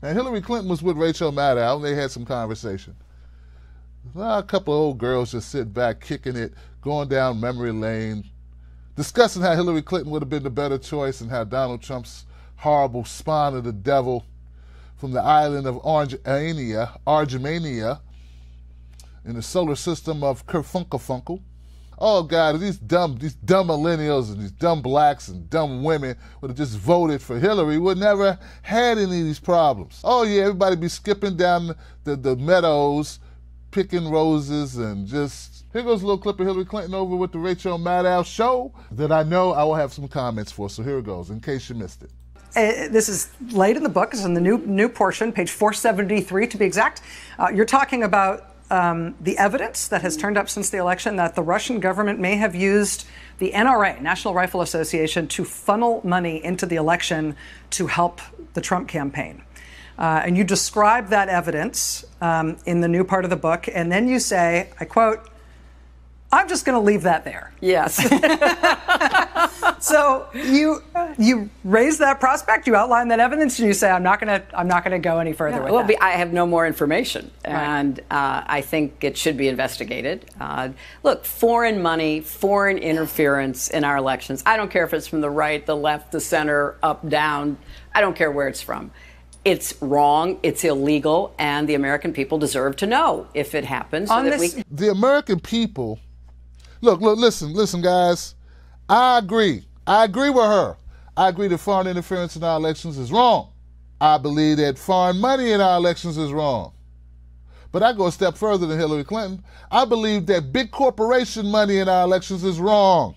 And Hillary Clinton was with Rachel Maddow, and they had some conversation. Well, a couple of old girls just sitting back, kicking it, going down memory lane, discussing how Hillary Clinton would have been the better choice and how Donald Trump's horrible spawn of the devil from the island of Argemania, in the solar system of Kerfunkelfunkel. Oh God, these dumb millennials and these dumb blacks and dumb women would have just voted for Hillary, would never had any of these problems. Oh yeah, everybody be skipping down the meadows, picking roses, and just, here goes a little clip of Hillary Clinton over with the Rachel Maddow show that I know I will have some comments for, so here it goes, in case you missed it. This is late in the book. It's in the new portion, page 473 to be exact. You're talking about the evidence that has turned up since the election that the Russian government may have used the NRA, National Rifle Association, to funnel money into the election to help the Trump campaign. And you describe that evidence in the new part of the book, and then you say, I quote, "I'm just going to leave that there." Yes. So you raise that prospect, you outline that evidence, and you say, I'm not going to go any further with that. I have no more information, and I think it should be investigated. Look, foreign money, foreign interference in our elections. I don't care if it's from the right, the left, the center, up, down. I don't care where it's from. It's wrong, it's illegal, and the American people deserve to know if it happens. The American people, look, listen, guys. I agree with her. I agree that foreign interference in our elections is wrong. I believe that foreign money in our elections is wrong. But I go a step further than Hillary Clinton. I believe that big corporation money in our elections is wrong.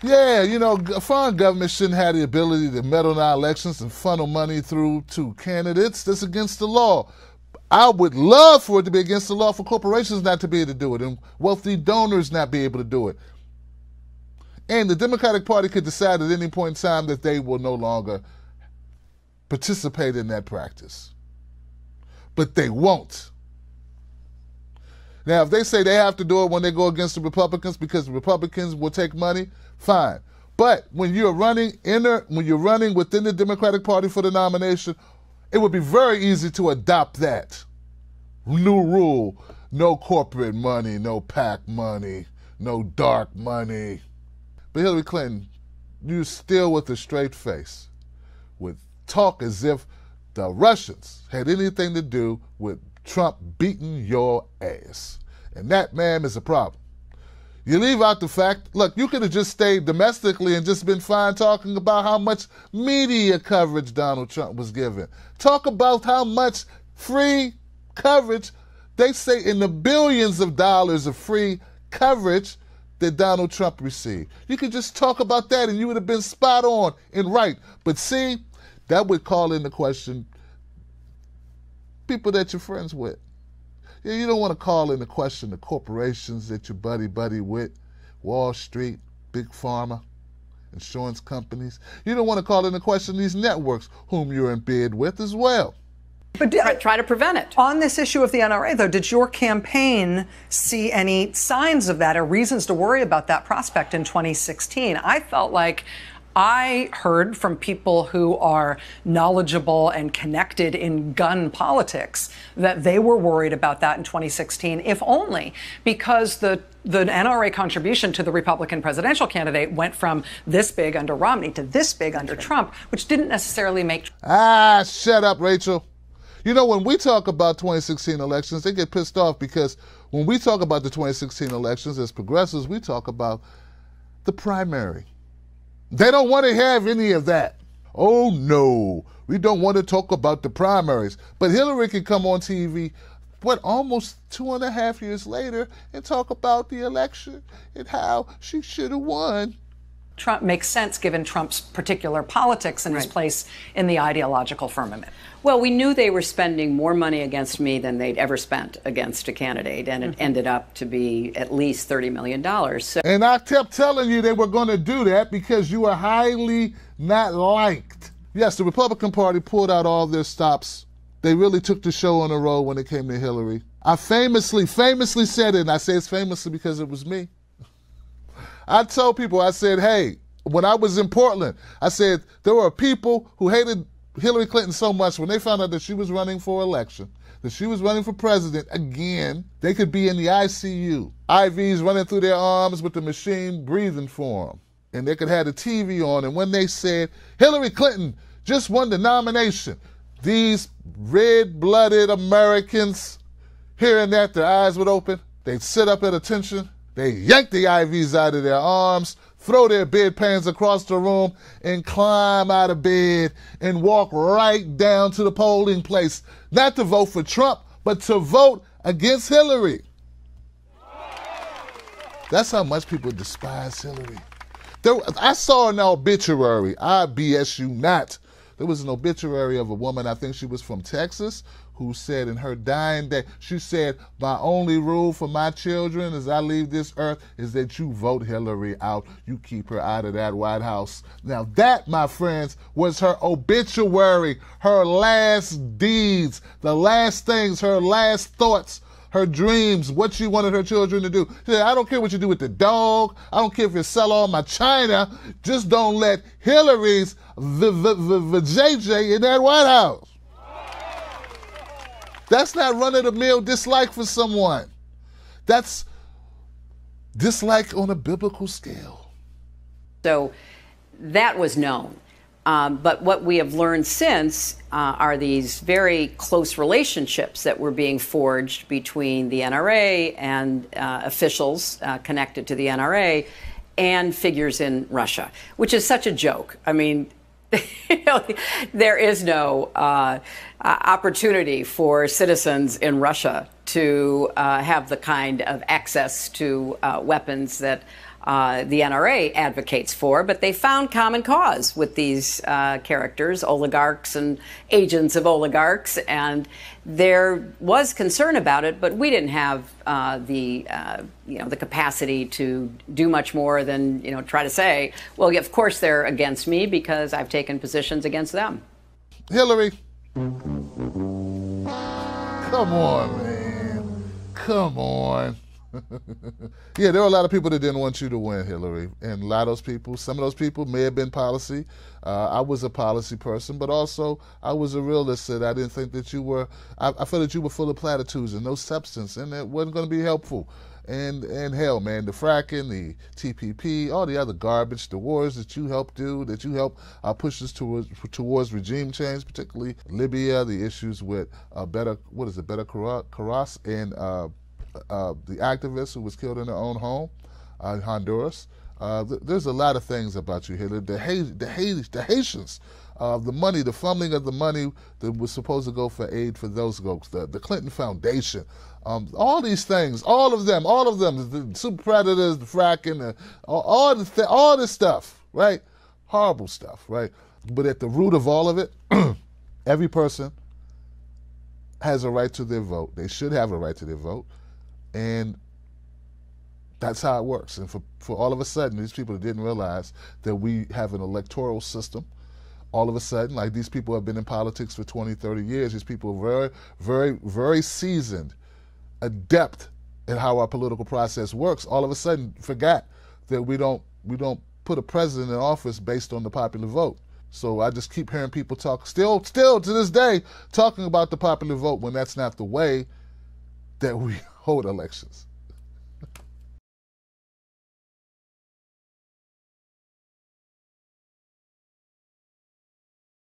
Yeah, you know, foreign government shouldn't have the ability to meddle in our elections and funnel money through to candidates. That's against the law. I would love for it to be against the law for corporations not to be able to do it and wealthy donors not be able to do it. And the Democratic Party could decide at any point in time that they will no longer participate in that practice. But they won't. Now, if they say they have to do it when they go against the Republicans because the Republicans will take money, fine. But when you're running within the Democratic Party for the nomination, it would be very easy to adopt that new rule. No corporate money, no PAC money, no dark money. But Hillary Clinton, you still with a straight face would talk as if the Russians had anything to do with Trump beating your ass. And that, ma'am, is a problem. You leave out the fact, look, you could have just stayed domestically and just been fine talking about how much media coverage Donald Trump was given. Talk about how much free coverage, they say in the billions of dollars of free coverage that Donald Trump received. You could just talk about that and you would have been spot on and right. But see, that would call into question people that you're friends with. Yeah, you don't want to call into question the corporations that you're buddy with, Wall Street, Big Pharma, insurance companies. You don't want to call into question these networks whom you're in bed with as well. But try to prevent it. On this issue of the NRA, though, did your campaign see any signs of that or reasons to worry about that prospect in 2016? I felt like I heard from people who are knowledgeable and connected in gun politics that they were worried about that in 2016, if only because the NRA contribution to the Republican presidential candidate went from this big under Romney to this big under Trump, which didn't necessarily make... Ah, shut up, Rachel. You know, when we talk about 2016 elections, they get pissed off because when we talk about the 2016 elections as progressives, we talk about the primary. They don't want to have any of that. Oh, no, we don't want to talk about the primaries. But Hillary can come on TV, almost 2.5 years later and talk about the election and how she should have won. Trump makes sense given Trump's particular politics and his place in the ideological firmament. Well, we knew they were spending more money against me than they'd ever spent against a candidate, and it ended up to be at least $30 million. So and I kept telling you they were going to do that because you were highly not liked. Yes, the Republican Party pulled out all their stops. They really took the show on the road when it came to Hillary. I famously said it, and I say it's famously because it was me. I told people, I said, hey, when I was in Portland, I said there were people who hated Hillary Clinton so much when they found out that she was running for election, that she was running for president again, they could be in the ICU. IVs running through their arms with the machine breathing for them. And they could have the TV on, and when they said, Hillary Clinton just won the nomination, these red-blooded Americans, hearing that, their eyes would open, they'd sit up at attention, they yank the IVs out of their arms, throw their bedpans across the room, and climb out of bed and walk right down to the polling place, not to vote for Trump, but to vote against Hillary. That's how much people despise Hillary. I saw an obituary, I BS you not. There was an obituary of a woman, I think she was from Texas, who said in her dying day, she said, my only rule for my children as I leave this earth is that you vote Hillary out. You keep her out of that White House. Now that, my friends, was her obituary, her last deeds, the last things, her last thoughts, her dreams, what she wanted her children to do. She said, I don't care what you do with the dog. I don't care if you sell all my china. Just don't let Hillary's JJ in that White House. That's not run-of-the-mill dislike for someone. That's dislike on a biblical scale. So that was known. But what we have learned since are these very close relationships that were being forged between the NRA and officials connected to the NRA and figures in Russia, which is such a joke. I mean, there is no opportunity for citizens in Russia to have the kind of access to weapons that the NRA advocates for, but they found common cause with these characters, oligarchs and agents of oligarchs, and there was concern about it, but we didn't have the capacity to do much more than try to say, well, of course they're against me because I've taken positions against them. Hillary, come on, man, come on. Yeah, there were a lot of people that didn't want you to win, Hillary, and a lot of those people, some of those people may have been policy. I was a policy person, but also I was a realist that I didn't think that you were, I felt that you were full of platitudes and no substance, and it wasn't going to be helpful. And hell, man, the fracking, the TPP, all the other garbage, the wars that you helped do, that you helped push us towards regime change, particularly Libya, the issues with Better Caras and the activist who was killed in their own home, Honduras. There's a lot of things about you, Hillary. The Haitians, the money, the fumbling of the money that was supposed to go for aid for those folks, the Clinton Foundation, all these things, all of them, the super predators, the fracking, all this stuff, right? Horrible stuff, right? But at the root of all of it, every person has a right to their vote. They should have a right to their vote. And that's how it works. And for all of a sudden, these people that didn't realize that we have an electoral system, all of a sudden, like these people have been in politics for 20, 30 years, these people are very, very, very seasoned, adept at how our political process works, all of a sudden forgot that we don't put a president in office based on the popular vote. So I just keep hearing people talk, still to this day, talking about the popular vote when that's not the way that we hold elections.